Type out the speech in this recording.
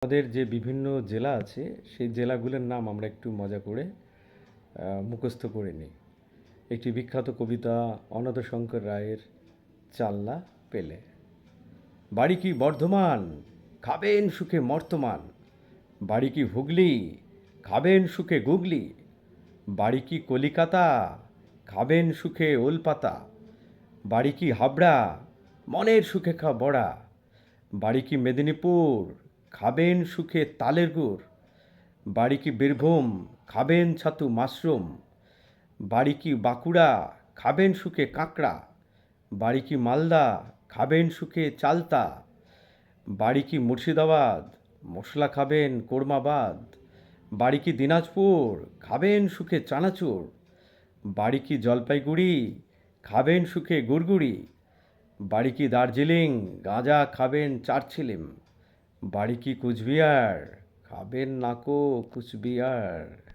আমাদের যে বিভিন্ন জেলা আছে সেই জেলাগুলোর নাম আমরা একটু মজা করে মুখস্থ করে নিই। একটি বিখ্যাত কবিতা অন্নদাশঙ্কর রায়ের চাল্লা পেলে। বাড়ি কি বর্ধমান, খাবেন সুখে মর্তমান। বাড়ি কি হুগলি, খাবেন সুখে গুগলি। বাড়ি কি কলিকাতা, খাবেন সুখে ওলপাতা। বাড়ি কি হাবড়া, মনের সুখে খা বড়া। বাড়ি কি মেদিনীপুর, খাবেন সুখে তালের গুড়। বাড়ি কি বীরভূম, খাবেন ছাতু মাশরুম। বাড়ি কি বাঁকুড়া, খাবেন সুখে কাঁকড়া। বাড়ি কি মালদা, খাবেন সুখে চালতা। বাড়ি কি মুর্শিদাবাদ, মশলা খাবেন কোরমাবাদ। বাড়ি কি দিনাজপুর, খাবেন সুখে চানাচুর। বাড়ি কি জলপাইগুড়ি, খাবেন সুখে গুড়গুড়ি। বাড়ি কি দার্জিলিং, গাঁজা খাবেন চারছিলিম। বাড়ি কি কুচবিহার, খাবেন নাকো কুচবিহার।